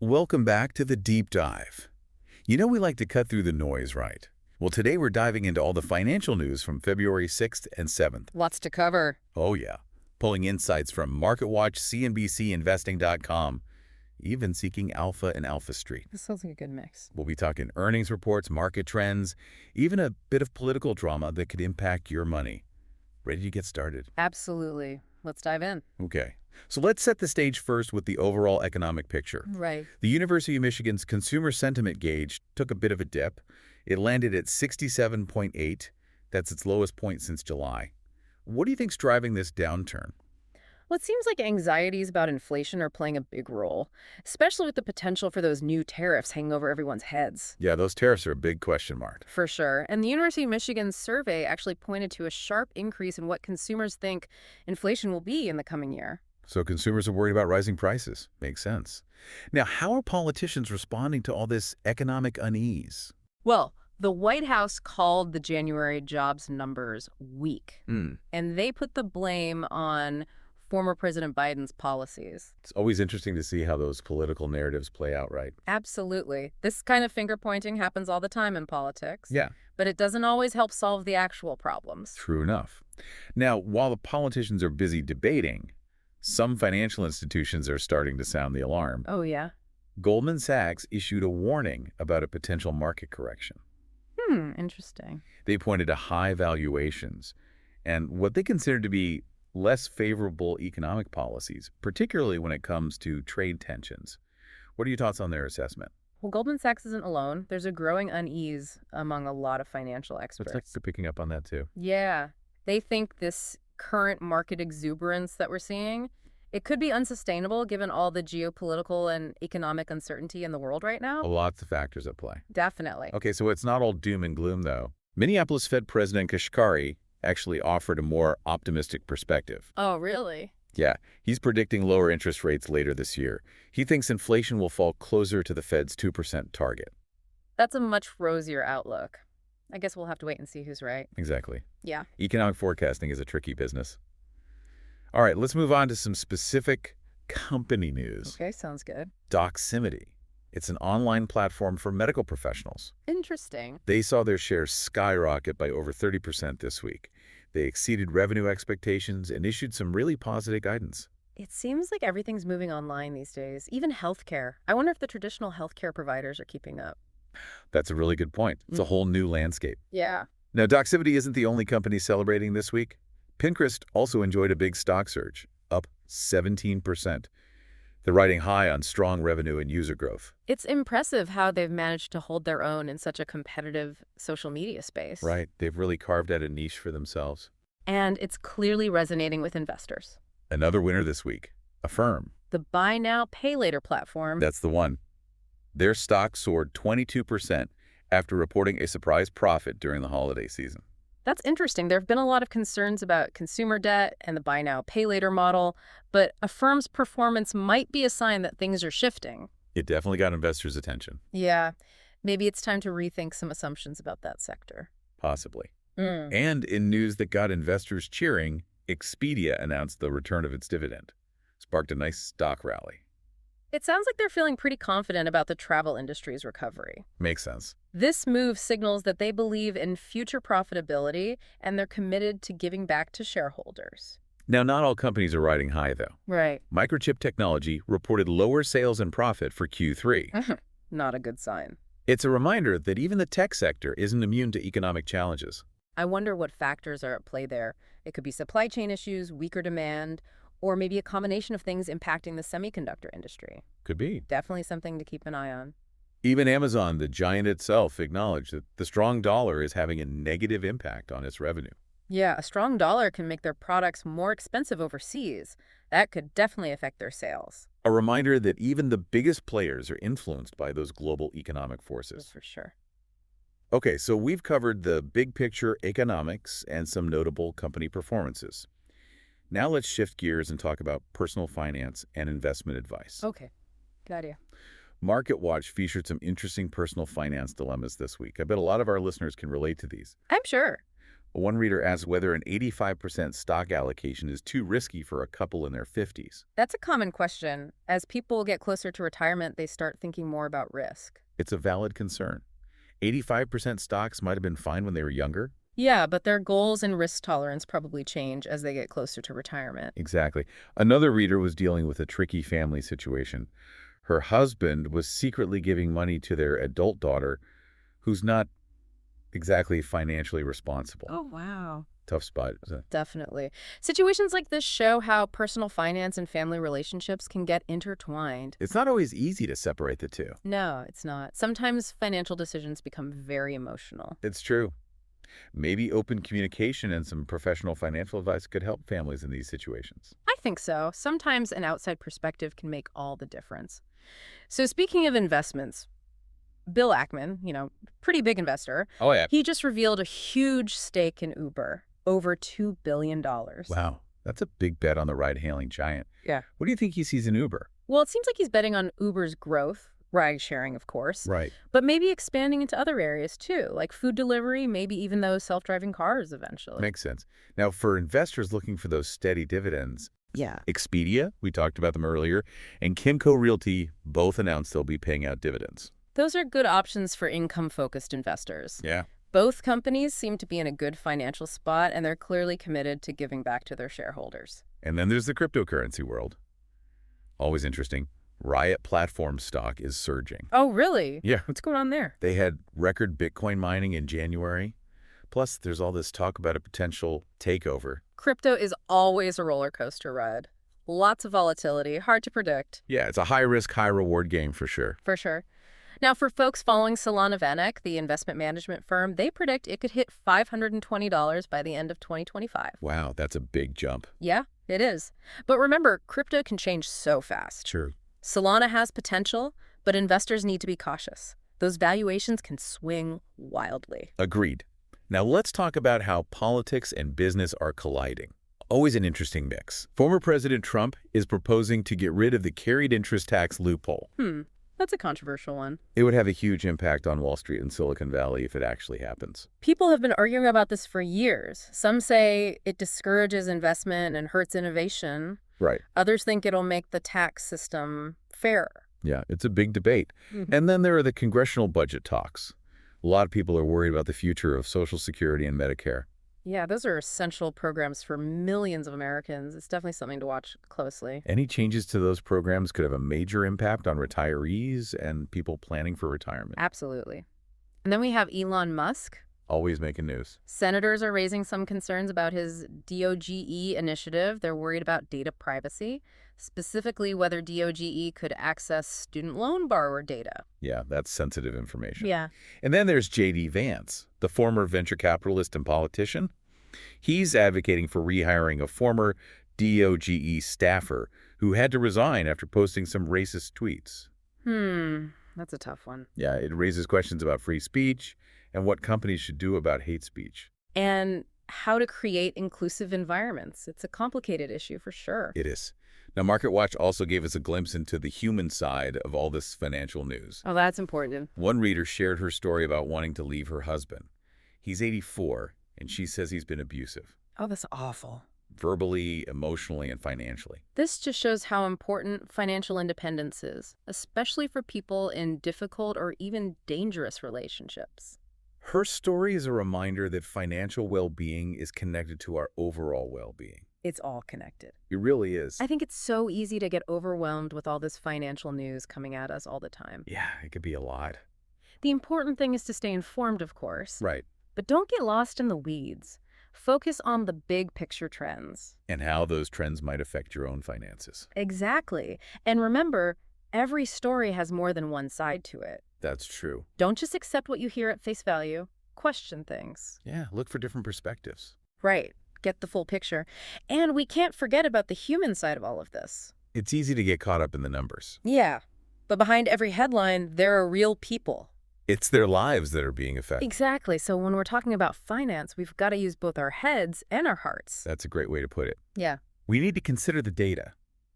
Welcome back to the Deep Dive. You know we like to cut through the noise, right? Well, today we're diving into all the financial news from February 6th and 7th. Lots to cover. Oh yeah, pulling insights from MarketWatch, CNBC, Investing.com, even seeking Alpha and Alpha Street. This sounds like a good mix. We'll be talking earnings reports, market trends, even a bit of political drama that could impact your money. Ready to get started? Absolutely. Let's dive in. Okay. So let's set the stage first with the overall economic picture. Right. The University of Michigan's consumer sentiment gauge took a bit of a dip. It landed at 67.8. That's its lowest point since July. What do you think's driving this downturn? Well, it seems like anxieties about inflation are playing a big role, especially with the potential for those new tariffs hanging over everyone's heads. Yeah, those tariffs are a big question mark. For sure. And the University of Michigan's survey actually pointed to a sharp increase in what consumers think inflation will be in the coming year. So consumers are worried about rising prices. Makes sense. Now, how are politicians responding to all this economic unease? Well, the White House called the January jobs numbers weak, and they put the blame on former President Biden's policies. It's always interesting to see how those political narratives play out, right? Absolutely. This kind of finger-pointing happens all the time in politics. Yeah. But it doesn't always help solve the actual problems. True enough. Now, while the politicians are busy debating, some financial institutions are starting to sound the alarm. Oh, yeah? Goldman Sachs issued a warning about a potential market correction. Interesting. They pointed to high valuations and what they consider to be less favorable economic policies, particularly when it comes to trade tensions. What are your thoughts on their assessment? Well, Goldman Sachs isn't alone. There's a growing unease among a lot of financial experts. Looks like they're picking up on that too. Yeah. They think this current market exuberance that we're seeing, it could be unsustainable given all the geopolitical and economic uncertainty in the world right now. Lots of factors at play. Definitely. Okay, so it's not all doom and gloom, though. Minneapolis Fed President Kashkari actually offered a more optimistic perspective. Oh, really? Yeah, he's predicting lower interest rates later this year. He thinks inflation will fall closer to the Fed's 2% target. That's a much rosier outlook. I guess we'll have to wait and see who's right. Exactly. Yeah. Economic forecasting is a tricky business. All right, let's move on to some specific company news. Okay, sounds good. Doximity. It's an online platform for medical professionals. Interesting. They saw their shares skyrocket by over 30% this week. They exceeded revenue expectations and issued some really positive guidance. It seems like everything's moving online these days, even healthcare. I wonder if the traditional healthcare providers are keeping up. That's a really good point. It's a whole new landscape. Yeah. Now, Doximity isn't the only company celebrating this week. Pinterest also enjoyed a big stock surge, up 17%. They're riding high on strong revenue and user growth. It's impressive how they've managed to hold their own in such a competitive social media space. Right. They've really carved out a niche for themselves. And it's clearly resonating with investors. Another winner this week, Affirm. The buy now, pay later platform. That's the one. Their stock soared 22% after reporting a surprise profit during the holiday season. That's interesting. There have been a lot of concerns about consumer debt and the buy now, pay later model, but Affirm's performance might be a sign that things are shifting. It definitely got investors' attention. Yeah, maybe it's time to rethink some assumptions about that sector. Possibly. And in news that got investors cheering, Expedia announced the return of its dividend. Sparked a nice stock rally. It sounds like they're feeling pretty confident about the travel industry's recovery. Makes sense. This move signals that they believe in future profitability and they're committed to giving back to shareholders. Now, not all companies are riding high, though. Right. Microchip Technology reported lower sales and profit for Q3. Not a good sign. It's a reminder that even the tech sector isn't immune to economic challenges. I wonder what factors are at play there. It could be supply chain issues, weaker demand, or maybe a combination of things impacting the semiconductor industry. Could be. Definitely something to keep an eye on. Even Amazon, the giant itself, acknowledged that the strong dollar is having a negative impact on its revenue. Yeah, a strong dollar can make their products more expensive overseas. That could definitely affect their sales. A reminder that even the biggest players are influenced by those global economic forces. For sure. Okay, so we've covered the big picture economics and some notable company performances. Now let's shift gears and talk about personal finance and investment advice. Okay, good idea. MarketWatch featured some interesting personal finance dilemmas this week. I bet a lot of our listeners can relate to these. I'm sure. One reader asked whether an 85% stock allocation is too risky for a couple in their 50s. That's a common question. As people get closer to retirement, they start thinking more about risk. It's a valid concern. 85% stocks might have been fine when they were younger. Yeah, but their goals and risk tolerance probably change as they get closer to retirement. Exactly. Another reader was dealing with a tricky family situation. Her husband was secretly giving money to their adult daughter, who's not exactly financially responsible. Oh, wow. Tough spot. Definitely. Situations like this show how personal finance and family relationships can get intertwined. It's not always easy to separate the two. No, it's not. Sometimes financial decisions become very emotional. It's true. Maybe open communication and some professional financial advice could help families in these situations. I think so. Sometimes an outside perspective can make all the difference. So speaking of investments, Bill Ackman, pretty big investor, Oh, yeah. he just revealed a huge stake in Uber, over $2 billion. Wow. That's a big bet on the ride-hailing giant. Yeah. What do you think he sees in Uber? Well, it seems like he's betting on Uber's growth, ride sharing, of course, Right. but maybe expanding into other areas too, like food delivery, maybe even those self-driving cars eventually. Makes sense. Now, for investors looking for those steady dividends, Yeah. Expedia, we talked about them earlier, and Kimco Realty both announced they'll be paying out dividends. Those are good options for income-focused investors. Yeah. Both companies seem to be in a good financial spot, and they're clearly committed to giving back to their shareholders. And then there's the cryptocurrency world. Always interesting. Riot Platform stock is surging. Oh, really? Yeah. What's going on there? They had record Bitcoin mining in January. Plus, there's all this talk about a potential takeover. Crypto is always a roller coaster ride. Lots of volatility, hard to predict. Yeah, it's a high-risk, high-reward game for sure. For sure. Now, for folks following Solana Vanek, the investment management firm, they predict it could hit $520 by the end of 2025. Wow, that's a big jump. Yeah, it is. But remember, crypto can change so fast. True. Solana has potential, but investors need to be cautious. Those valuations can swing wildly. Agreed. Now let's talk about how politics and business are colliding. Always an interesting mix. Former President Trump is proposing to get rid of the carried interest tax loophole. That's a controversial one. It would have a huge impact on Wall Street and Silicon Valley if it actually happens. People have been arguing about this for years. Some say it discourages investment and hurts innovation. Right. Others think it'll make the tax system fairer. Yeah, it's a big debate. And then there are the congressional budget talks. A lot of people are worried about the future of Social Security and Medicare. Yeah, those are essential programs for millions of Americans. It's definitely something to watch closely. Any changes to those programs could have a major impact on retirees and people planning for retirement. Absolutely. And then we have Elon Musk. Always making news. Senators are raising some concerns about his DOGE initiative. They're worried about data privacy, specifically whether DOGE could access student loan borrower data. Yeah, that's sensitive information. Yeah. And then there's J.D. Vance, the former venture capitalist and politician. He's advocating for rehiring a former DOGE staffer who had to resign after posting some racist tweets. That's a tough one. Yeah, it raises questions about free speech and what companies should do about hate speech. And how to create inclusive environments. It's a complicated issue for sure. It is. Now, MarketWatch also gave us a glimpse into the human side of all this financial news. Oh, that's important. One reader shared her story about wanting to leave her husband. He's 84, and she says he's been abusive. Oh, that's awful. Verbally, emotionally, and financially. This just shows how important financial independence is, especially for people in difficult or even dangerous relationships. Her story is a reminder that financial well-being is connected to our overall well-being. It's all connected. It really is. I think it's so easy to get overwhelmed with all this financial news coming at us all the time. Yeah, it could be a lot. The important thing is to stay informed, of course. Right. But don't get lost in the weeds. Focus on the big picture trends. And how those trends might affect your own finances. Exactly. And remember, every story has more than one side to it. That's true. Don't just accept what you hear at face value. Question things. Yeah, look for different perspectives. Right. Get the full picture. And we can't forget about the human side of all of this. It's easy to get caught up in the numbers. Yeah. But behind every headline, there are real people. It's their lives that are being affected. Exactly. So when we're talking about finance, we've got to use both our heads and our hearts. That's a great way to put it. Yeah. We need to consider the data,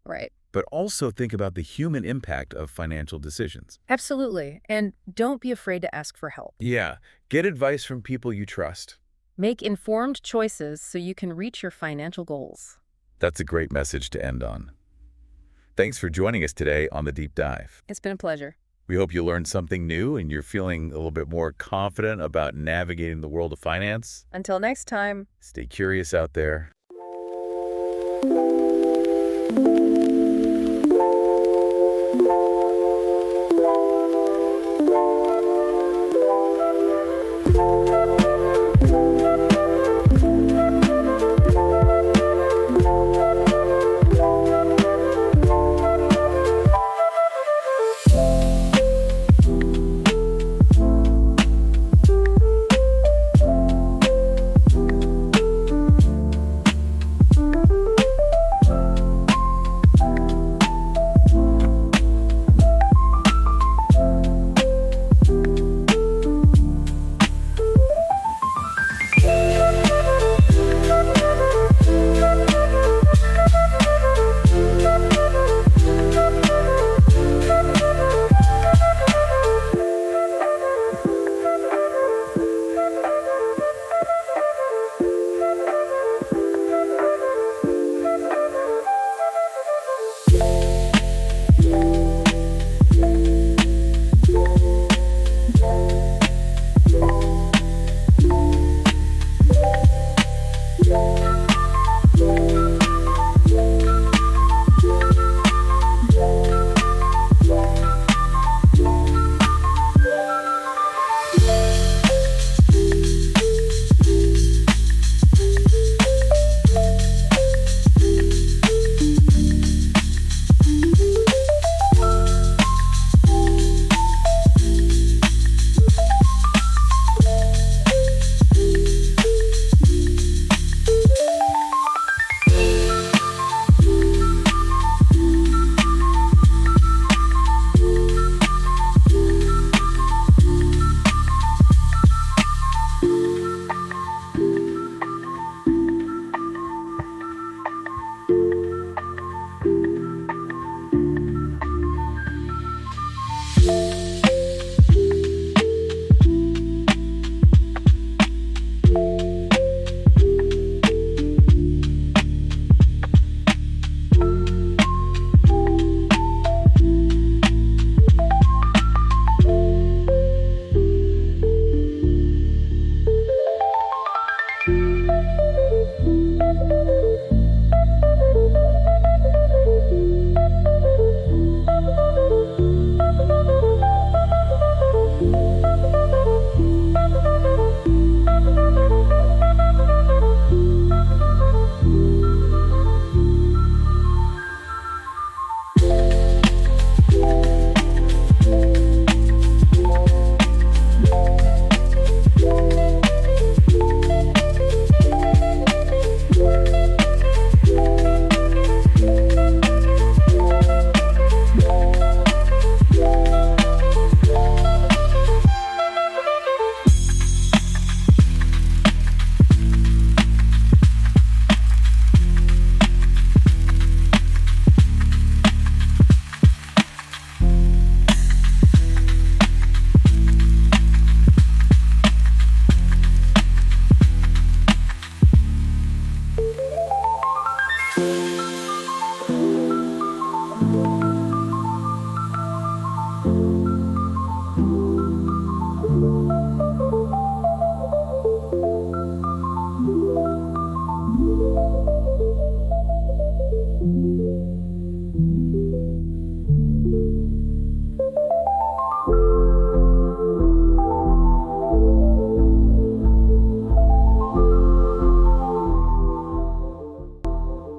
Right. but also think about the human impact of financial decisions. Absolutely. And don't be afraid to ask for help. Yeah, get advice from people you trust. Make informed choices so you can reach your financial goals. That's a great message to end on. Thanks for joining us today on The Deep Dive. It's been a pleasure. We hope you learned something new and you're feeling a little bit more confident about navigating the world of finance. Until next time. Stay curious out there.